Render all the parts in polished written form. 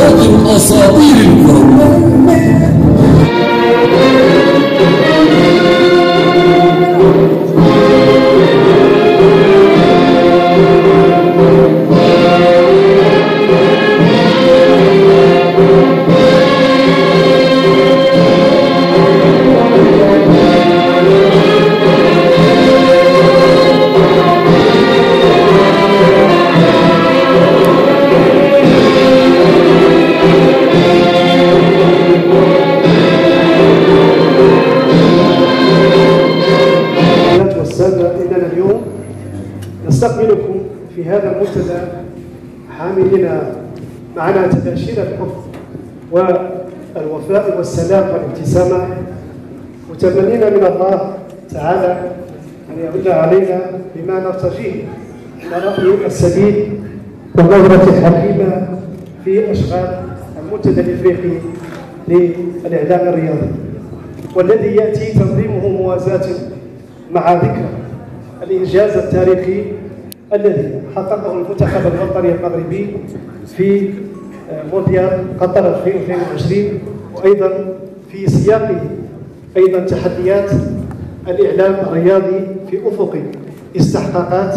خاطر أساطير الكرة. إننا اليوم نستقبلكم في هذا المنتدى حاملين معنا تباشير الحب والوفاء والسلام والابتسامة، متمنين من الله تعالى أن يرد علينا بما نرتجيه من رأي السديد والنظرة الحكيمة في أشغال المنتدى الإفريقي للإعلام الرياضي، والذي يأتي تنظيمه موازاة مع ذكرى الإنجاز التاريخي الذي حققه المنتخب الوطني المغربي في مونديال قطر 2022، وأيضا في سياقه أيضا تحديات الإعلام الرياضي في أفق استحقاقات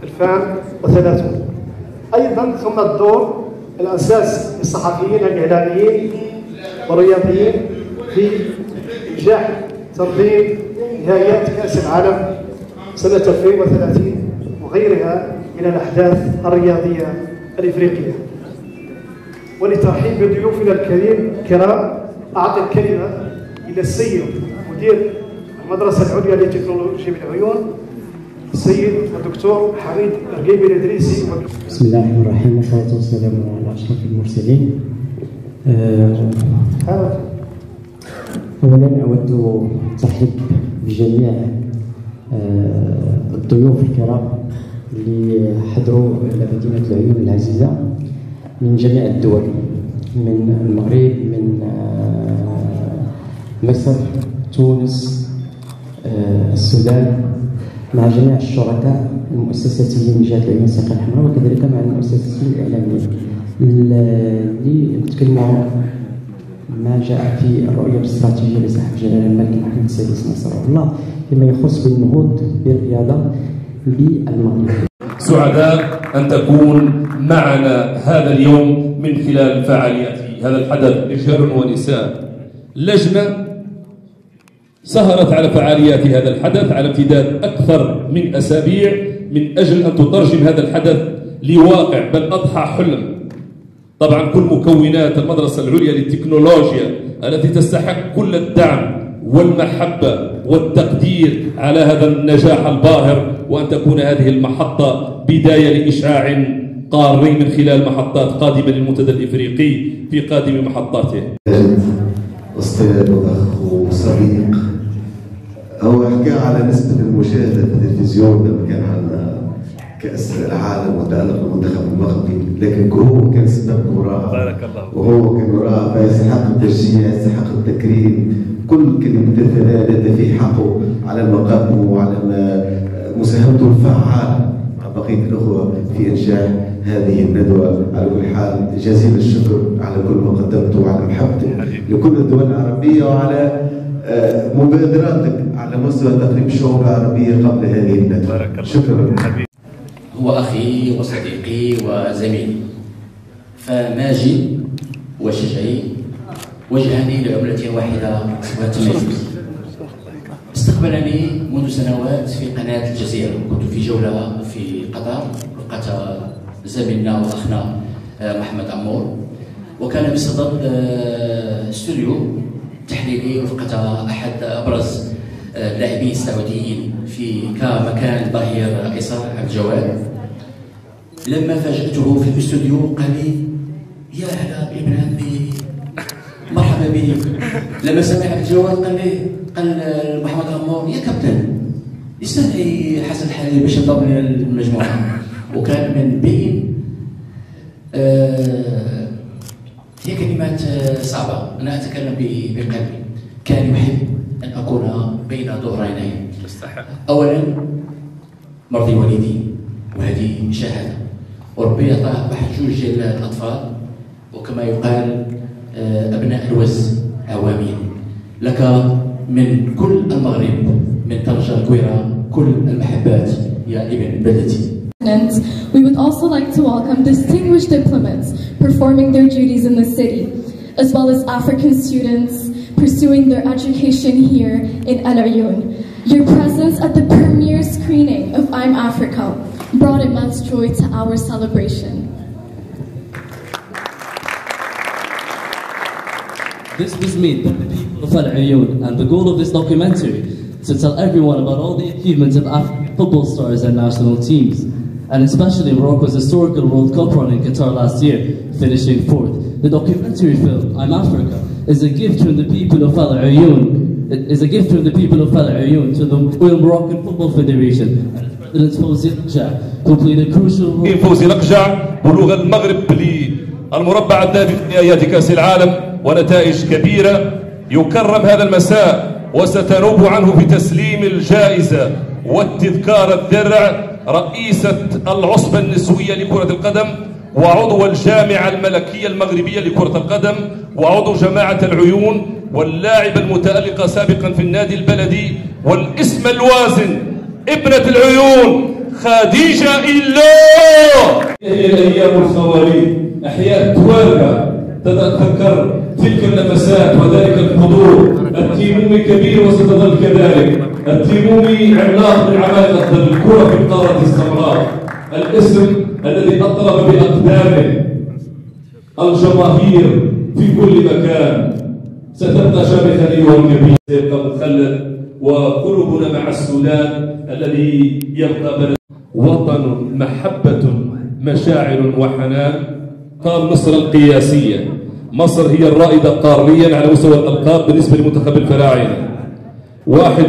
2030. أيضا ثم الدور الأساس للصحفيين الإعلاميين والرياضيين في إنجاح تنظيم نهائيات كأس العالم سنة 2030 وغيرها من الأحداث الرياضية الإفريقية. ولترحيب بضيوفنا الكرام أعطي الكلمة إلى السيد مدير المدرسة العليا للتكنولوجيا بالعيون السيد الدكتور حميد الرقيبي الإدريسي. بسم الله الرحمن الرحيم، والصلاة والسلام على أشرف المرسلين. أولا أود الترحيب بجميع الضيوف الكرام اللي حضروا إلى مدينة العيون العزيزة من جميع الدول، من المغرب، من مصر، تونس، السودان، مع جميع الشركاء المؤسساتيين من جهة العيون الساقية الحمراء، وكذلك مع المؤسسات الإعلامية اللي نتكلموا ما جاء في الرؤية الاستراتيجية لصاحب جلالة الملك محمد السادس نصره الله فيما يخص بالنهوض بالرياضة بالمغرب. سعداء أن تكون معنا هذا اليوم من خلال فعاليات هذا الحدث. رجال ونساء، لجنة سهرت على فعاليات هذا الحدث على امتداد أكثر من أسابيع من أجل أن تترجم هذا الحدث لواقع، بل أضحى حلم. طبعا كل مكونات المدرسة العليا للتكنولوجيا التي تستحق كل الدعم والمحبة والتقدير على هذا النجاح الباهر، وأن تكون هذه المحطة بداية لإشعاع قاري من خلال محطات قادمة للمنتدى الإفريقي في قادم محطاته. أستاذ وأخ وصديق، هو حكى على نسبة المشاهدة في التلفزيون لما كان عندنا كأس العالم وتألق المنتخب المغربي، لكن هو كان سبب وراء، بارك الله، وهو كان وراء، فيستحق التشجيع، يستحق التكريم. كل كلمة تتلادى في حقه على المقام وعلى مساهمته الفعالة مع بقية الأخوة في إنجاح هذه الندوة. على كل حال جزيل الشكر على كل ما قدمته وعلى محبتك لكل الدول العربية وعلى مبادراتك على مستوى تقريب الشعوب العربية قبل هذه الندوة. شكرا. هو أخي وصديقي وزميلي، فماجد وشجعي وجهني لعملة واحدة وتميز. استقبلني منذ سنوات في قناة الجزيرة، كنت في جولة في قطر، لقيت زميلنا وأخنا محمد عمور، وكان بصدد استوديو تحليلي رفقة أحد أبرز اللاعبين السعوديين في كمكان ظهير ايسر عبد الجواد. لما فاجأته في الاستوديو قال لي: يا هلا بابن عمي، مرحبا بك. لما سمع عبد الجواد قال محمد عمور: يا كابتن استدعي حسن الحليب باش ينضم للمجموعه. وكان من بين هي كلمات صعبه، انا اتكلم بقلبي. كان يحب ان اكون بين ظهرانين. اولا مرضي والدي، وهذه شهاده، وربي يعطاه واحد جوج ديال الاطفال، وكما يقال أبناء الوز عوامين. لك من كل المغرب، من طنجة الكويرة، كل المحبات يا ابن بلدتي. We would also like to welcome distinguished diplomats performing their duties in the city, as well as African students pursuing their education here in Al Ayoun. Your presence at the premiere screening of I'm Africa brought immense joy to our celebration. This means that the people of Al Ayoun, and the goal of this documentary is to tell everyone about all the achievements of African football stars and national teams, and especially Morocco's historical World Cup run in Qatar last year, finishing 4th. The documentary film, I'm Africa, is a gift from the people of Al Ayoun. It is a gift from the people of Al Ayoun to the Moroccan Football Federation and its president Fawzi Lakja, who played a crucial role. فوزي لقجع بلوغ المغرب للمربع الذهبي في نهائيات كأس العالم ونتائج كبيرة. يكرم هذا المساء وستنوب عنه بتسليم الجائزة والتذكار الدرع رئيسة العصبة النسوية لكرة القدم، وعضو الجامعة الملكية المغربية لكرة القدم، وعضو جماعة العيون، واللاعبة المتألقة سابقا في النادي البلدي، والاسم الوازن ابنة العيون خديجة إلو. هي الأيام الخوالي أحياء توالى تتذكر تلك النفسات وذلك الحضور. التيمومي كبير وستظل كذلك. التيمومي عملاق من عمالقة الكرة في القارة السمراء، الاسم الذي أطرب بأقدامه الجماهير في كل مكان. ستبقى شامخا أيها الكبير، سيبقى مخلد، وقلوبنا مع السودان الذي يبقى بلد وطن، محبة، مشاعر وحنان. قام مصر القياسية. مصر هي الرائدة قاريا على مستوى الألقاب بالنسبة لمنتخب الفراعنة. واحد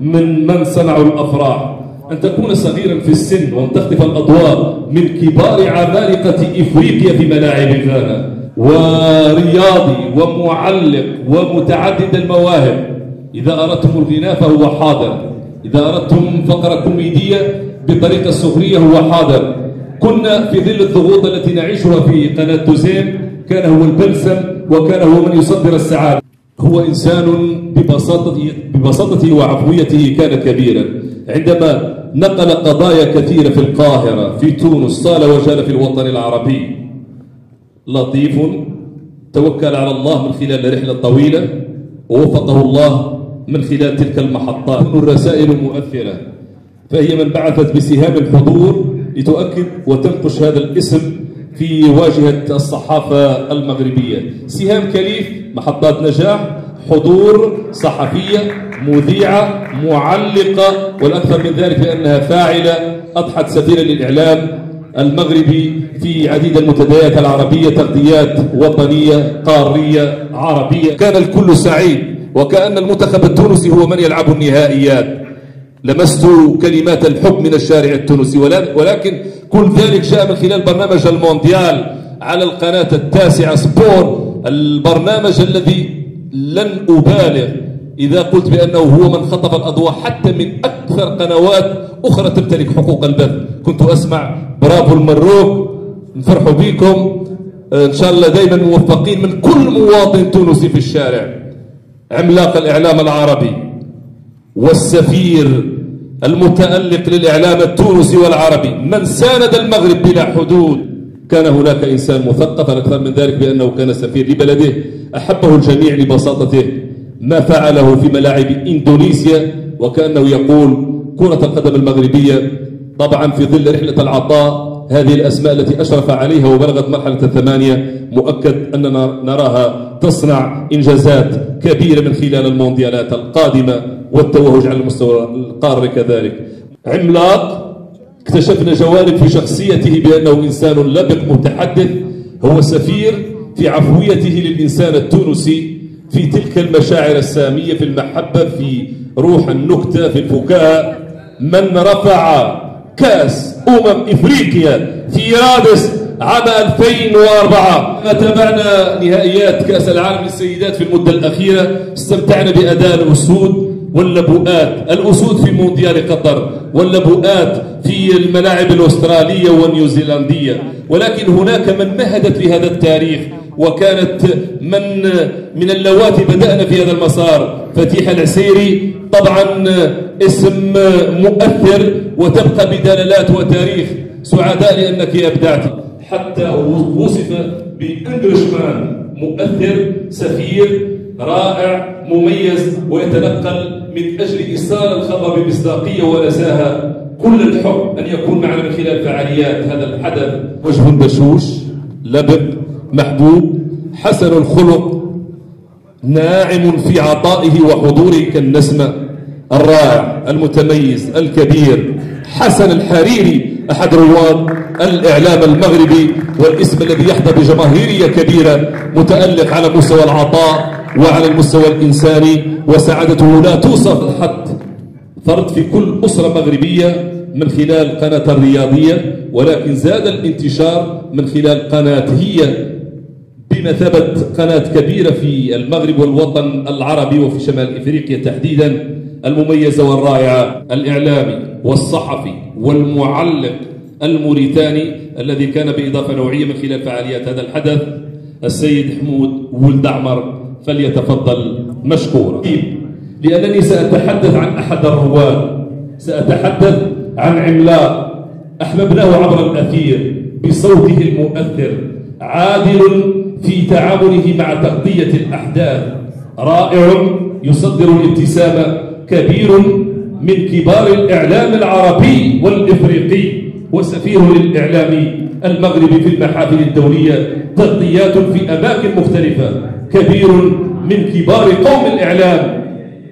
من صنعوا الأفراح. أن تكون صغيرا في السن وأن تخطف الأضواء من كبار عمالقة إفريقيا في ملاعب غانا، ورياضي ومعلق ومتعدد المواهب. إذا أردتم الغناء فهو حاضر، إذا أردتم فقرة كوميدية بطريقة سخرية هو حاضر. كنا في ظل الضغوط التي نعيشها في قناة دوزيم كان هو البلسم وكان هو من يصدر السعادة. هو إنسان ببساطته وعفويته كان كبيرا. عندما نقل قضايا كثيرة في القاهرة، في تونس، صال وجال في الوطن العربي. لطيف، توكل على الله من خلال رحلة طويلة، ووفقه الله من خلال تلك المحطات. الرسائل مؤثرة، فهي من بعثت بسهام الحضور لتؤكد وتنقش هذا الاسم في واجهة الصحافة المغربية. سهام كليف، محطات نجاح، حضور، صحفية، مذيعة، معلقة، والأكثر من ذلك لأنها فاعلة، أضحت سفيرا للإعلام المغربي في عديد المنتديات العربية، تغطيات وطنية قارية عربية. كان الكل سعيد، وكأن المنتخب التونسي هو من يلعب النهائيات. لمست كلمات الحب من الشارع التونسي، ولكن كل ذلك جاء من خلال برنامج المونديال على القناة التاسعة سبور، البرنامج الذي لن أبالغ إذا قلت بأنه هو من خطف الأضواء حتى من أكثر قنوات أخرى تمتلك حقوق البث. كنت أسمع برافو المروك، نفرحوا بكم، إن شاء الله دائما موفقين، من كل مواطن تونسي في الشارع. عملاق الإعلام العربي والسفير المتألق للإعلام التونسي والعربي، من ساند المغرب بلا حدود. كان هناك إنسان مثقف، أكثر من ذلك بأنه كان سفير لبلده، أحبه الجميع لبساطته. ما فعله في ملاعب إندونيسيا وكأنه يقول كرة القدم المغربية طبعا في ظل رحلة العطاء، هذه الأسماء التي أشرف عليها وبلغت مرحلة الثمانية، مؤكد أننا نراها تصنع إنجازات كبيرة من خلال المونديالات القادمة والتوهج على المستوى القاري كذلك. عملاق، اكتشفنا جوانب في شخصيته بأنه إنسان لبق متحدث، هو سفير في عفويته للإنسان التونسي، في تلك المشاعر السامية، في المحبة، في روح النكتة، في الفكاهة. من رفع كأس إفريقيا في رادس عام 2004. تابعنا نهائيات كأس العالم للسيدات في المدة الأخيرة، استمتعنا بأداء الأسود ولا بؤات الأسود في مونديال قطر، ولا بؤات في الملاعب الأسترالية والنيوزيلندية، ولكن هناك من مهدت في هذا التاريخ وكانت من اللواتي بدأنا في هذا المسار. فتيحة العسيري طبعا اسم مؤثر وتبقى بدلالات وتاريخ. سعداء لأنك أبدعت، حتى وصف بإنجلشمان مؤثر، سفير رائع مميز ويتنقل من أجل إيصال الخبر بمصداقية ونزاهة. كل الحب أن يكون معنا من خلال فعاليات هذا الحدث. وجه بشوش، لبق، محبوب، حسن الخلق، ناعم في عطائه وحضوره كالنسمة، الرائع المتميز الكبير حسن الحريري، أحد رواد الإعلام المغربي والاسم الذي يحظى بجماهيرية كبيرة، متألق على مستوى العطاء وعلى المستوى الإنساني، وسعادته لا توصف حتى فرد في كل أسرة مغربية من خلال قناة الرياضية، ولكن زاد الانتشار من خلال قناة هي بمثابة قناة كبيرة في المغرب والوطن العربي وفي شمال إفريقيا تحديدا، المميزة والرائعة، الإعلامي والصحفي والمعلق الموريتاني الذي كان بإضافة نوعية من خلال فعاليات هذا الحدث، السيد حمود ولد عمر، فليتفضل مشكورا. لأنني سأتحدث عن أحد الرواد، سأتحدث عن عملاق أحببناه عبر الأثير بصوته المؤثر، عادل في تعامله مع تغطية الأحداث، رائع يصدر الابتسامة، كبير من كبار الإعلام العربي والإفريقي وسفير للإعلام المغربي في المحافل الدولية، تغطيات في أماكن مختلفة، كبير من كبار قوم الإعلام،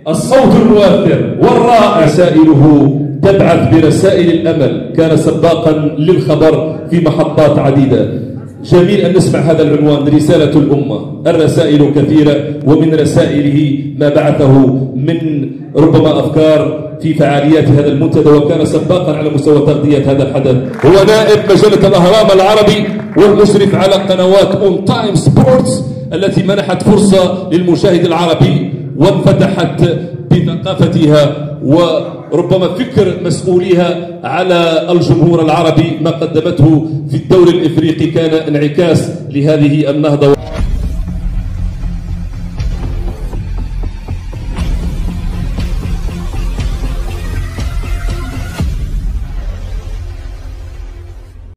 الصوت المؤثر والرائع. رسائله تبعث برسائل الأمل، كان سباقا للخبر في محطات عديدة. جميل أن نسمع هذا العنوان، رسالة الأمة. الرسائل كثيرة، ومن رسائله ما بعثه من ربما أفكار في فعاليات هذا المنتدى، وكان سباقا على مستوى تغطية هذا الحدث. هو نائب مجلة الأهرام العربي والمشرف على قنوات اون تايم سبورتس التي منحت فرصة للمشاهد العربي وانفتحت بثقافتها وربما فكر مسؤوليها على الجمهور العربي. ما قدمته في الدوري الإفريقي كان انعكاس لهذه النهضة.